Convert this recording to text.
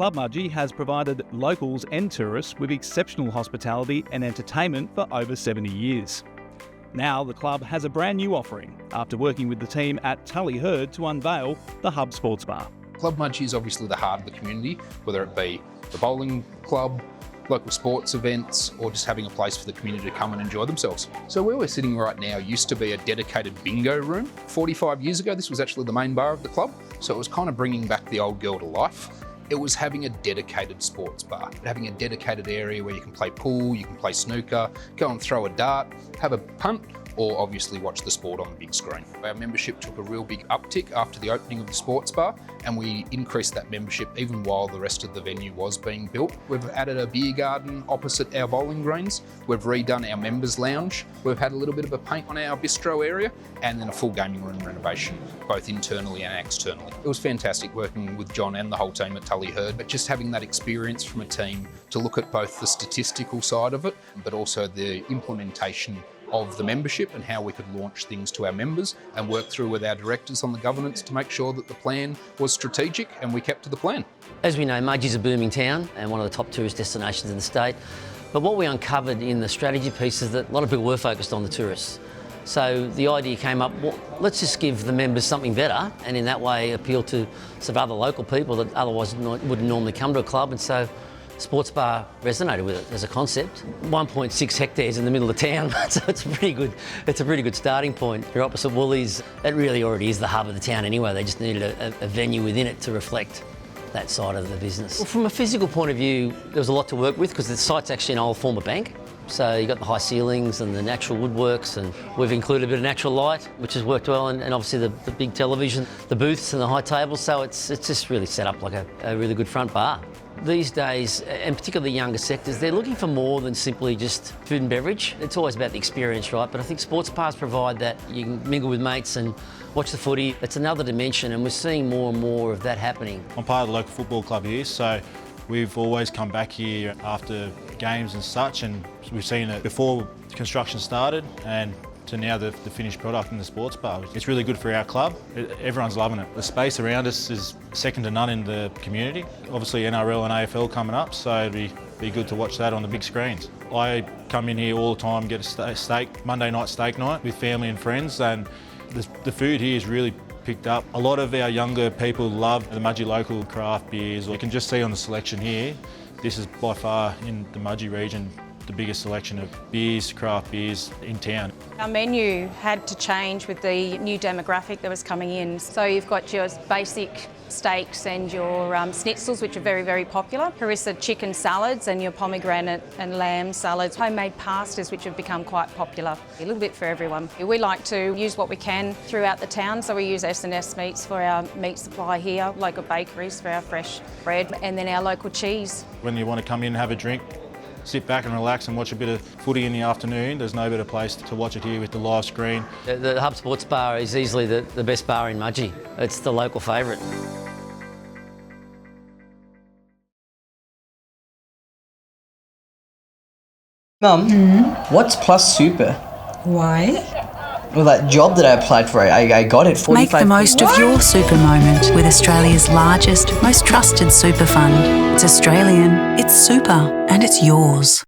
Club Mudgee has provided locals and tourists with exceptional hospitality and entertainment for over 70 years. Now the club has a brand new offering after working with the team at Tully Heard to unveil the Hub Sports Bar. Club Mudgee is obviously the heart of the community, whether it be the bowling club, local sports events, or just having a place for the community to come and enjoy themselves. So where we're sitting right now used to be a dedicated bingo room. 45 years ago, this was actually the main bar of the club. So it was kind of bringing back the old girl to life. It was having a dedicated sports bar, having a dedicated area where you can play pool, you can play snooker, go and throw a dart, have a punt, or obviously watch the sport on the big screen. Our membership took a real big uptick after the opening of the sports bar, and we increased that membership even while the rest of the venue was being built. We've added a beer garden opposite our bowling greens. We've redone our members lounge. We've had a little bit of a paint on our bistro area, and then a full gaming room renovation, both internally and externally. It was fantastic working with John and the whole team at Tully Heard, but just having that experience from a team to look at both the statistical side of it, but also the implementation of the membership and how we could launch things to our members and work through with our directors on the governance to make sure that the plan was strategic and we kept to the plan. As we know, Mudgee's a booming town and one of the top tourist destinations in the state. But what we uncovered in the strategy piece is that a lot of people were focused on the tourists. So the idea came up, well, let's just give the members something better and in that way appeal to some other local people that otherwise wouldn't normally come to a club. And so sports bar resonated with it as a concept. 1.6 hectares in the middle of town, so it's a pretty good starting point. You're opposite Woolies. It really already is the hub of the town anyway. They just needed a venue within it to reflect that side of the business. Well, from a physical point of view, there was a lot to work with because the site's actually an old former bank. So you've got the high ceilings and the natural woodworks, and we've included a bit of natural light, which has worked well, and obviously the big television, the booths and the high tables, so it's just really set up like a really good front bar. These days, and particularly the younger sectors, they're looking for more than simply just food and beverage. It's always about the experience, right? But I think sports bars provide that. You can mingle with mates and watch the footy. It's another dimension, and we're seeing more and more of that happening. I'm part of the local football club here, so we've always come back here after games and such, and we've seen it before construction started and to now the finished product in the sports bar. It's really good for our club. Everyone's loving it. The space around us is second to none in the community. Obviously NRL and AFL coming up, so it'd be good to watch that on the big screens. I come in here all the time, get a steak, Monday night steak night with family and friends, and the food here is really picked up. A lot of our younger people love the Mudgee local craft beers. You can just see on the selection here, this is by far in the Mudgee region the biggest selection of beers, craft beers in town. Our menu had to change with the new demographic that was coming in. So you've got your basic steaks and your schnitzels, which are very, very popular, harissa chicken salads and your pomegranate and lamb salads, homemade pastas, which have become quite popular. A little bit for everyone. We like to use what we can throughout the town, so we use S&S meats for our meat supply here, local bakeries for our fresh bread, and then our local cheese. When you want to come in and have a drink, sit back and relax and watch a bit of footy in the afternoon, there's no better place to watch it here with the live screen. The Hub Sports Bar is easily the best bar in Mudgee. It's the local favourite. Mum, what's Plus Super? Why? Well, that job that I applied for, I got it. 45. Make the most of your super moment with Australia's largest, most trusted super fund. It's Australian, it's super, and it's yours.